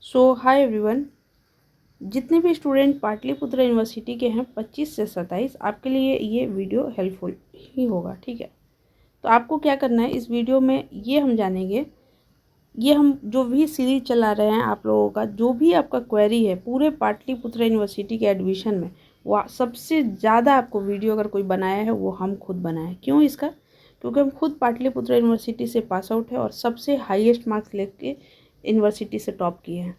सो hi everyone, जितने भी student Pataliputra university के हैं 25 से 27 आपके लिए ये वीडियो हेल्पफुल ही होगा। ठीक है, तो आपको क्या करना है इस वीडियो में ये हम जानेंगे। ये हम जो भी सीरीज चला रहे हैं आप लोगों का, जो भी आपका क्वेरी है पूरे पाटलिपुत्र यूनिवर्सिटी के एडमिशन में, वो सबसे ज़्यादा आपको वीडियो अगर कोई बनाया है वो हम खुद बनाए। क्यों इसका? क्योंकि हम खुद पाटलिपुत्र यूनिवर्सिटी से पास आउट है और सबसे हाईएस्ट मार्क्स लेके यूनिवर्सिटी से टॉप किए हैं।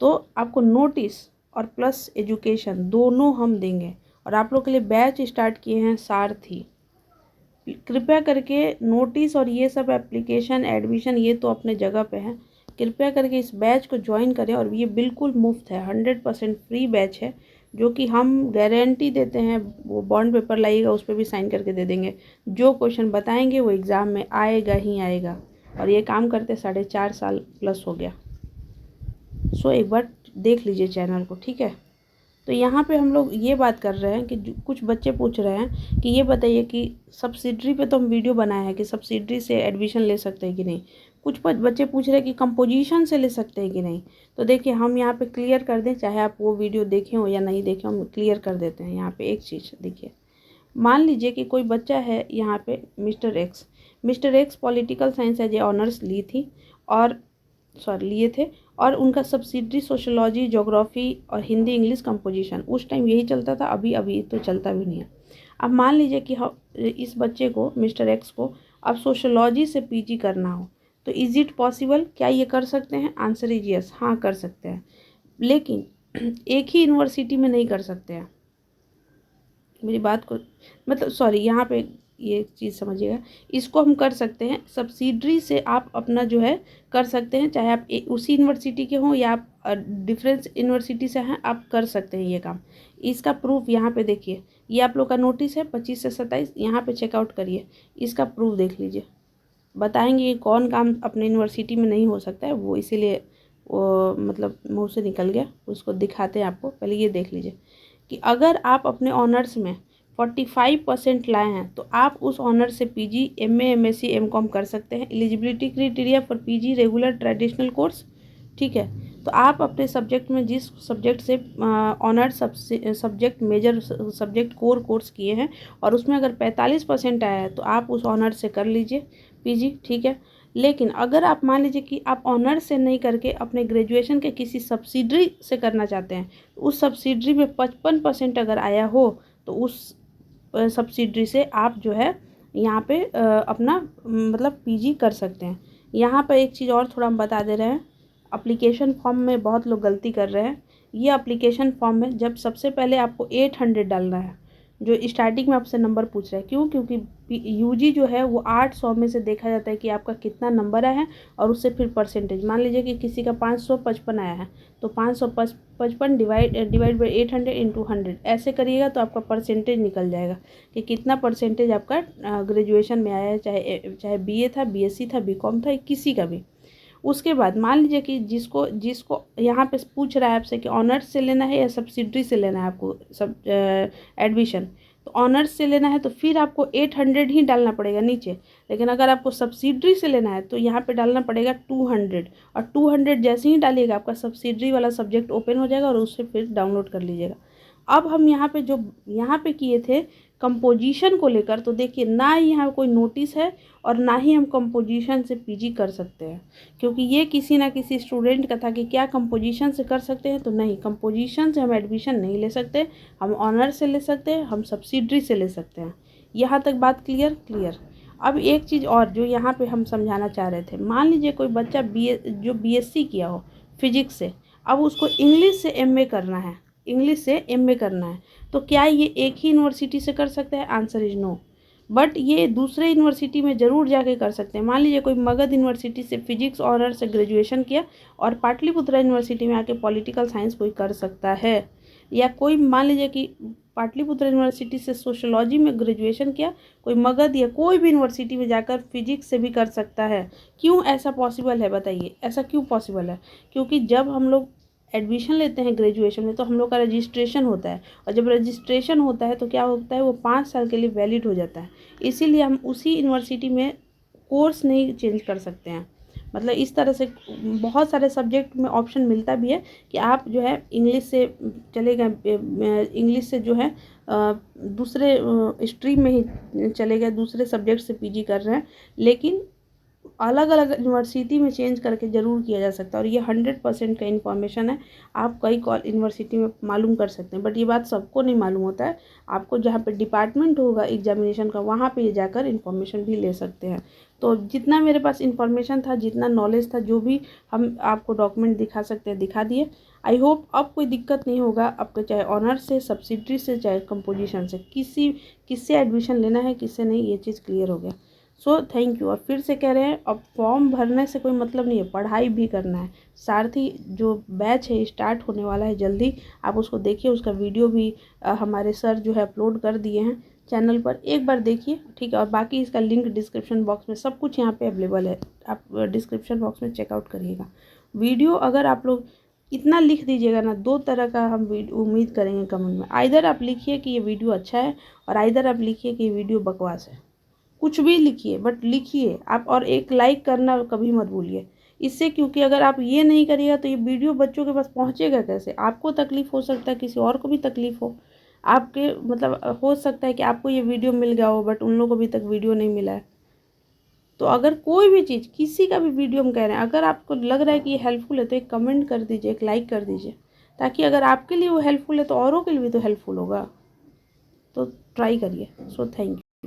तो आपको नोटिस और प्लस एजुकेशन दोनों हम देंगे और आप लोग के लिए बैच स्टार्ट किए हैं सारथी। कृपया करके नोटिस और ये सब एप्लीकेशन एडमिशन ये तो अपने जगह पे है, कृपया करके इस बैच को ज्वाइन करें। और ये बिल्कुल मुफ्त है, 100% फ्री बैच है, जो कि हम गारंटी देते हैं। वो बॉन्ड पेपर लाइएगा, उस पर भी साइन करके दे देंगे। जो क्वेश्चन बताएंगे वो एग्ज़ाम में आएगा ही आएगा। और ये काम करते 4.5 साल प्लस हो गया। सो एक बार देख लीजिए चैनल को, ठीक है। तो यहाँ पे हम लोग ये बात कर रहे हैं कि कुछ बच्चे पूछ रहे हैं कि ये बताइए कि सब्सिडरी पे तो हम वीडियो बनाए हैं कि सब्सिडरी से एडमिशन ले सकते हैं कि नहीं। कुछ बच्चे पूछ रहे हैं कि कंपोजिशन से ले सकते हैं कि नहीं। तो देखिए हम यहाँ पे क्लियर कर दें, चाहे आप वो वीडियो देखें हो या नहीं देखें, हम क्लियर कर देते हैं। यहाँ पे एक चीज़ देखिए, मान लीजिए कि कोई बच्चा है यहाँ पे mister X political science as a honours ली थी और लिए थे, और उनका सब्सिडरी सोशोलॉजी, ज्योग्राफी और हिंदी इंग्लिश कंपोजिशन उस टाइम यही चलता था। अभी तो चलता भी नहीं है। अब मान लीजिए कि हम इस बच्चे को, मिस्टर एक्स को, अब सोशोलॉजी से पीजी करना हो तो इज़ इट पॉसिबल? क्या ये कर सकते हैं? आंसर इज यस, हाँ कर सकते हैं, लेकिन एक ही यूनिवर्सिटी में नहीं कर सकते हैं। मेरी बात को मतलब सॉरी, यहाँ पे ये चीज़ समझिएगा। इसको हम कर सकते हैं सब्सिडरी से, आप अपना जो है कर सकते हैं, चाहे आप उसी यूनिवर्सिटी के हों या आप डिफरेंस यूनिवर्सिटी से हैं, आप कर सकते हैं ये काम। इसका प्रूफ यहाँ पे देखिए, ये आप लोग का नोटिस है 25 से 27, यहाँ पे चेकआउट करिए, इसका प्रूफ देख लीजिए। बताएंगे कि कौन काम अपने यूनिवर्सिटी में नहीं हो सकता है, वो इसीलिए वो मतलब मुँह से निकल गया, उसको दिखाते हैं आपको। पहले ये देख लीजिए कि अगर आप अपने ऑनर्स में 45% लाए हैं तो आप उस ऑनर्स से पीजी, एमए, एमएससी, एमकॉम कर सकते हैं। Eligibility criteria for PG regular traditional course, ठीक है। तो आप अपने सब्जेक्ट में जिस सब्जेक्ट से honours subject, major subject, core course किए हैं और उसमें अगर 45% आया है तो आप उस ऑनर्स से कर लीजिए पीजी, ठीक है। लेकिन अगर आप मान लीजिए कि आप ऑनर्स से नहीं करके अपने ग्रेजुएशन के किसी सब्सिडरी से करना चाहते हैं, तो उस सब्सिडरी में 55% अगर आया हो तो उस सब्सिडरी से आप जो है यहाँ पे अपना मतलब पीजी कर सकते हैं। यहाँ पर एक चीज़ और थोड़ा हम बता दे रहे हैं, अप्लीकेशन फॉर्म में बहुत लोग गलती कर रहे हैं। ये अप्लीकेशन फॉर्म में जब सबसे पहले आपको 800 डालना है, जो स्टार्टिंग में आपसे नंबर पूछ रहा है। क्यों? क्योंकि यूजी जो है वो 800 में से देखा जाता है कि आपका कितना नंबर आया है और उससे फिर परसेंटेज। मान लीजिए कि किसी का 555 आया है तो 555 डिवाइड बाई 800 इंटू 100 ऐसे करिएगा तो आपका परसेंटेज निकल जाएगा कि कितना परसेंटेज आपका ग्रेजुएशन में आया है, चाहे बीए था, बीएससी था, बीकॉम था, किसी का भी। उसके बाद मान लीजिए कि जिसको जिसको यहाँ पे पूछ रहा है आपसे कि ऑनर्स से लेना है या सब्सिडरी से लेना है आपको सब एडमिशन, तो ऑनर्स से लेना है तो फिर आपको 800 ही डालना पड़ेगा नीचे। लेकिन अगर आपको सब्सिडरी से लेना है तो यहाँ पे डालना पड़ेगा 200, और 200 जैसे ही डालिएगा आपका सब्सिडरी वाला सब्जेक्ट ओपन हो जाएगा और उससे फिर डाउनलोड कर लीजिएगा। अब हम यहाँ पे जो यहाँ पे किए थे कंपोजिशन को लेकर, तो देखिए ना ही यहाँ कोई नोटिस है और ना ही हम कंपोजिशन से पीजी कर सकते हैं, क्योंकि ये किसी ना किसी स्टूडेंट का था कि क्या कंपोजिशन से कर सकते हैं। तो नहीं, कंपोजिशन से हम एडमिशन नहीं ले सकते, हम ऑनर्स से ले सकते हैं, हम सब्सिडरी से ले सकते हैं। यहाँ तक बात क्लियर। अब एक चीज़ और जो यहाँ पे हम समझाना चाह रहे थे, मान लीजिए कोई बच्चा जो बीएससी किया हो फिजिक्स से, अब उसको इंग्लिश से एमए करना है, तो क्या ये एक ही यूनिवर्सिटी से कर सकते हैं? Answer is no. बट ये दूसरे यूनिवर्सिटी में ज़रूर जाके कर सकते हैं। मान लीजिए कोई मगध यूनिवर्सिटी से फिजिक्स ऑनर से ग्रेजुएशन किया और पाटलिपुत्रा यूनिवर्सिटी में आके पॉलिटिकल साइंस कोई कर सकता है, या कोई मान लीजिए कि पाटलिपुत्रा यूनिवर्सिटी से सोशोलॉजी में ग्रेजुएशन किया, कोई मगध या कोई भी यूनिवर्सिटी में जाकर फिजिक्स से भी कर सकता है। क्यों ऐसा पॉसिबल है? बताइए, ऐसा क्यों पॉसिबल है? क्योंकि जब हम लोग एडमिशन लेते हैं ग्रेजुएशन में तो हम लोग का रजिस्ट्रेशन होता है, और जब रजिस्ट्रेशन होता है तो क्या होता है, वो 5 साल के लिए वैलिड हो जाता है। इसीलिए हम उसी यूनिवर्सिटी में कोर्स नहीं चेंज कर सकते हैं। मतलब इस तरह से बहुत सारे सब्जेक्ट में ऑप्शन मिलता भी है कि आप जो है इंग्लिश से चले गए, इंग्लिश से जो है दूसरे स्ट्रीम में ही चले गए, दूसरे सब्जेक्ट से पीजी कर रहे हैं, लेकिन अलग अलग यूनिवर्सिटी में चेंज करके ज़रूर किया जा सकता है। और ये 100% का इन्फॉर्मेशन है, आप कई यूनिवर्सिटी में मालूम कर सकते हैं, बट ये बात सबको नहीं मालूम होता है। आपको जहाँ पे डिपार्टमेंट होगा एग्जामिनेशन का, वहाँ पे जाकर इन्फॉर्मेशन भी ले सकते हैं। तो जितना मेरे पास इन्फॉर्मेशन था, जितना नॉलेज था, जो भी हम आपको डॉक्यूमेंट दिखा सकते हैं दिखा दिए। आई होप अब कोई दिक्कत नहीं होगा आपको, चाहे ऑनर्स से, सब्सिडरी से, चाहे कंपोजिशन से, किससे एडमिशन लेना है, किससे नहीं, ये चीज़ क्लियर हो गया। So thank you. और फिर से कह रहे हैं, अब फॉर्म भरने से कोई मतलब नहीं है, पढ़ाई भी करना है। सारथी जो बैच है स्टार्ट होने वाला है जल्दी, आप उसको देखिए, उसका वीडियो भी हमारे सर जो है अपलोड कर दिए हैं चैनल पर, एक बार देखिए, ठीक है। और बाकी इसका लिंक डिस्क्रिप्शन बॉक्स में, सब कुछ यहाँ पे अवेलेबल है, आप डिस्क्रिप्शन बॉक्स में चेकआउट करिएगा। वीडियो अगर आप लोग इतना लिख दीजिएगा ना, 2 तरह का हम उम्मीद करेंगे कमेंट में। आइदर आप लिखिए कि ये वीडियो अच्छा है, और आइदर आप लिखिए कि ये वीडियो बकवास है। कुछ भी लिखिए, बट लिखिए आप, और एक लाइक करना कभी मत भूलिए इससे, क्योंकि अगर आप ये नहीं करिएगा तो ये वीडियो बच्चों के पास पहुंचेगा कैसे? आपको तकलीफ हो सकता है, किसी और को भी तकलीफ हो, आपके मतलब हो सकता है कि आपको ये वीडियो मिल गया हो, बट उन लोगों को अभी तक वीडियो नहीं मिला है। तो अगर कोई भी चीज़, किसी का भी वीडियो हम कह रहे हैं, अगर आपको लग रहा है कि ये हेल्पफुल है, तो एक कमेंट कर दीजिए, एक लाइक कर दीजिए, ताकि अगर आपके लिए वो हेल्पफुल है तो औरों के लिए भी तो हेल्पफुल होगा। तो ट्राई करिए। So thank you.